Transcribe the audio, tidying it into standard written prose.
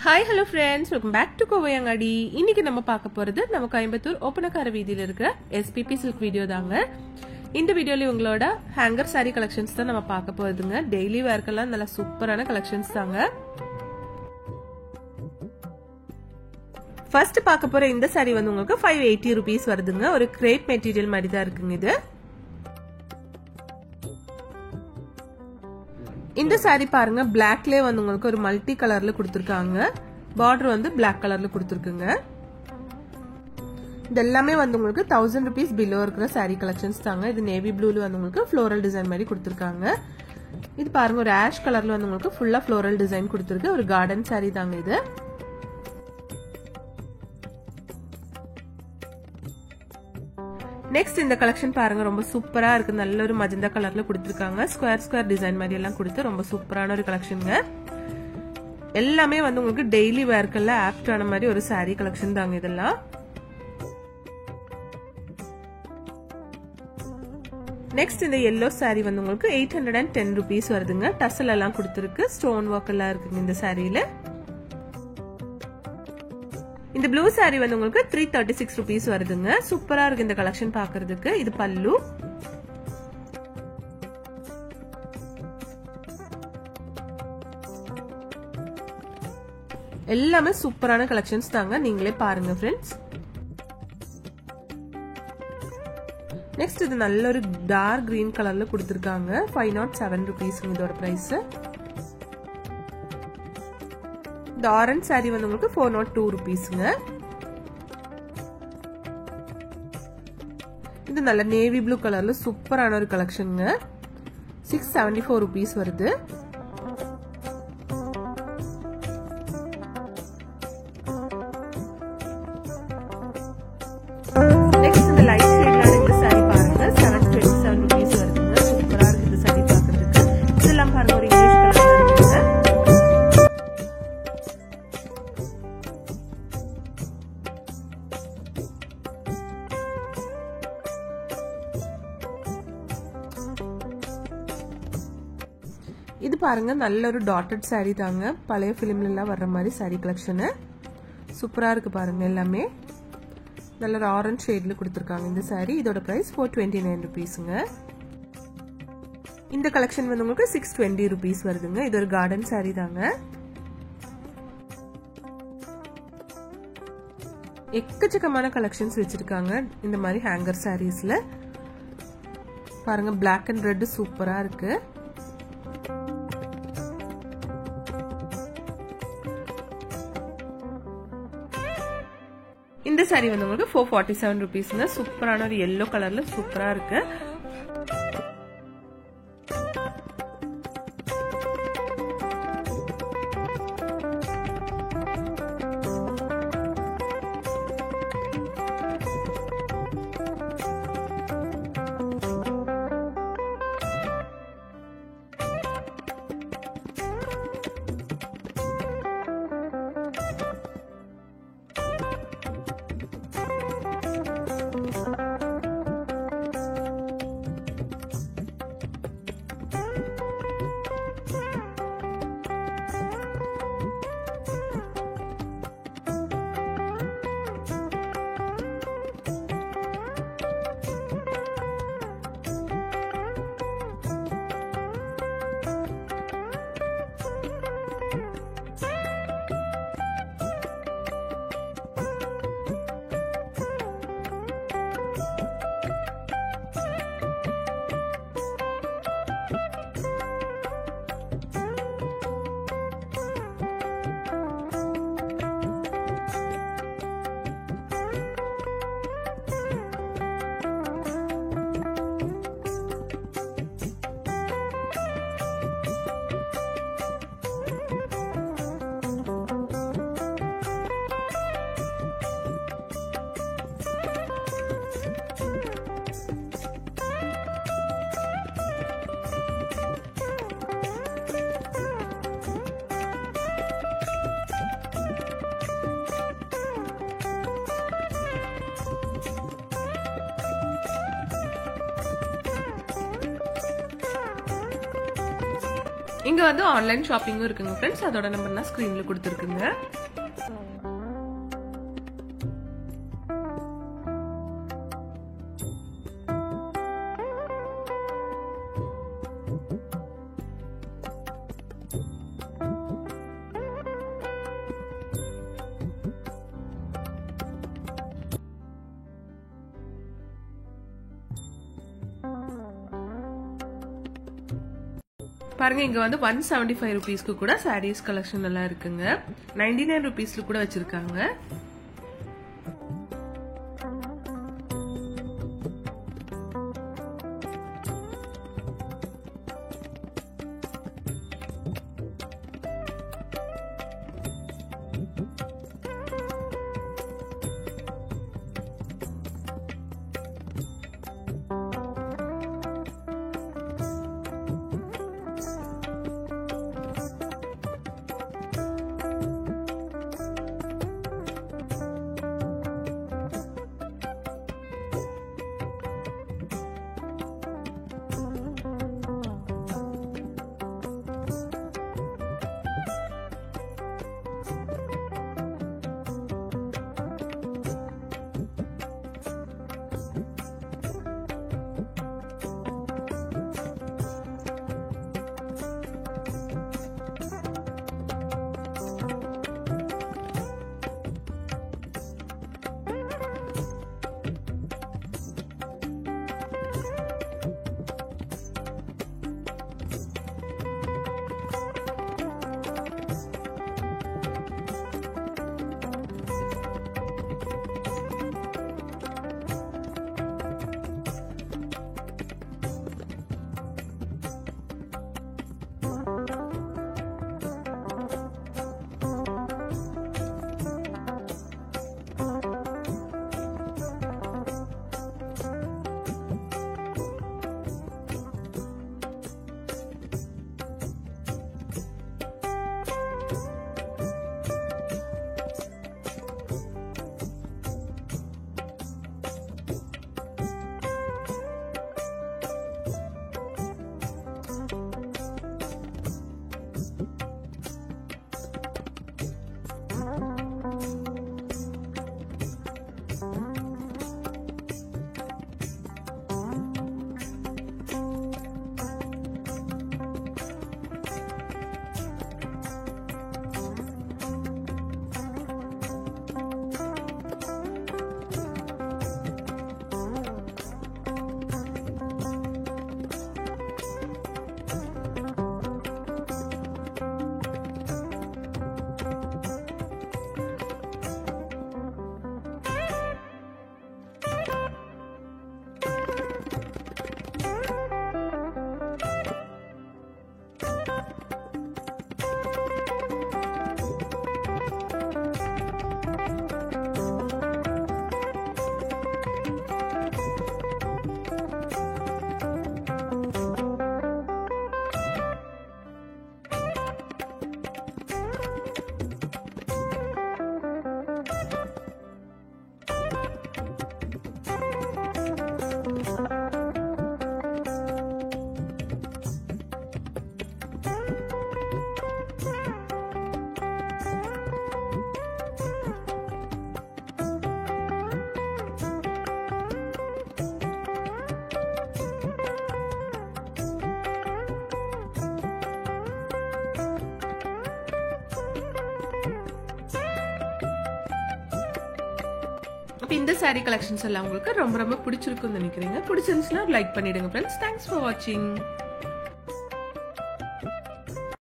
Hi hello friends, welcome back to Kovayangadi. இன்னைக்கு நம்ம பார்க்க போறது நம்ம கோயம்புத்தூர் ஓபனக்கார வீதியில இருக்கிற SPP silk வீடியோ தாங்க. இந்த வீடியோல உங்களோட ஹேங்கர் saree collections தான் நம்ம பார்க்க போறதுங்க. டெய்லி வேர்க்கெல்லாம் நல்ல சூப்பரான collections தாங்க. ஃபர்ஸ்ட் பார்க்க போற இந்த saree வந்து உங்களுக்கு 580 rupees வருதுங்க. ஒரு crepe material மாதிரி தான் இருக்குங்க இது. இந்த saree பாருங்க blackலயே வந்து உங்களுக்கு ஒரு மல்டி கலர்ல கொடுத்திருக்காங்க. border வந்து black கலர்ல கொடுத்திருக்குங்க. இது எல்லாமே வந்து உங்களுக்கு 1000 rupees below இருக்கிற saree collections தாங்க. இது navy blueல வந்து உங்களுக்கு floral design மாதிரி கொடுத்திருக்காங்க. இது பாருங்க ஒரு ash கலர்ல வந்து உங்களுக்கு ஃபுல்லா floral design கொடுத்திருக்கு. ஒரு garden saree தாங்க இது. நெக்ஸ்ட் இந்த கலெக்ஷன் பாருங்க ரொம்ப சூப்பரா இருக்கு. நல்ல ஒரு மஜந்தா கலர்ல கொடுத்திருக்காங்க. ஸ்கொயர் டிசைன் மாதிரி எல்லாம் கொடுத்து ரொம்ப சூப்பரான ஒரு கலெக்ஷனுங்க. எல்லாமே வந்து உங்களுக்கு டெய்லி வேர்க்கல்ல ஆப்ட் ஆன மாதிரி ஒரு saree கலெக்ஷன் தாங்க இதெல்லாம். நெக்ஸ்ட் இந்த yellow saree வந்து உங்களுக்கு 810 rupees வருதுங்க. டசல் எல்லாம் கொடுத்திருக்கு. ஸ்டோன் ஒர்க் எல்லாம் இருக்குங்க இந்த சாரியில. இந்த ப்ளூ saree வந்து உங்களுக்கு 336 rupees வருதுங்க. சூப்பரா இருக்கு இந்த கலெக்ஷன் பாக்குறதுக்கு. இது பல்லு. எல்லாமே சூப்பரான கலெக்ஷன்ஸ் தாங்க. நீங்களே பாருங்க ஃப்ரெண்ட்ஸ். நெக்ஸ்ட் இது நல்ல ஒரு டார்க் கிரீன் கலர்ல கொடுத்திருக்காங்க. 507 rupees இதோட பிரைஸ். இந்த ஆரஞ்சு saree வந்து உங்களுக்கு 402 rupeesங்க. இது நல்ல நேவி ப்ளூ கலர்ல சூப்பரான ஒரு கலெக்ஷனுங்க. 674 rupees வருது. நெக்ஸ்ட் இந்த லைட் ஷேட்ல இந்த saree பாருங்க 727 rupees வருதுங்க. சூப்பரா இருக்கு இந்த saree பார்க்கிறதுக்கு. இதெல்லாம் பாருங்க ஒரு இங்கிலீஷ் கலர்ல இருக்குங்க. இது பாருங்க நல்ல ஒரு டாட்டட் saree தாங்க. பழைய ஃபிலிம்ல எல்லாம் வர்ற மாதிரி saree கலெக்ஷன். சூப்பரா இருக்கு பாருங்க எல்லாமே. நல்ல ஒரு ஆரஞ்சு ஷேட்ல கொடுத்திருக்காங்க இந்த saree. இதோட பிரைஸ் 429 rupeesங்க. இந்த கலெக்ஷன் வந்து உங்களுக்கு 620 rupees வருதுங்க. இது ஒரு கார்டன் saree தாங்க. எக்கச்சக்கமான கலெக்ஷன்ஸ் வச்சிருக்காங்க இந்த மாதிரி ஹேங்கர் சாரீஸ்ல. பாருங்க black and red சூப்பரா இருக்கு. இந்த saree வந்து உங்களுக்கு 447 rupeesங்க. சூப்பரான ஒரு yellow கலர்ல சூப்பரா இருக்கு. இங்க வந்து ஆன்லைன் ஷாப்பிங்கும் இருக்குங்க ஃப்ரெண்ட்ஸ். அதோட நம்பர் நான் ஸ்கிரீன்ல கொடுத்துருக்குங்க. பாருங்க இங்க வந்து 175 rupeesக்கு கூட சாரீஸ் கலெக்ஷன் எல்லாம் இருக்குங்க. 99 rupeesல கூட வச்சிருக்காங்க. இந்த saree collections எல்லாம் உங்களுக்கு ரொம்ப ரொம்ப பிடிச்சிருக்கும்னு நினைக்கிறேன். பிடிச்சிருந்துச்சுன்னா லைக் பண்ணிடுங்க friends. Thanks for watching.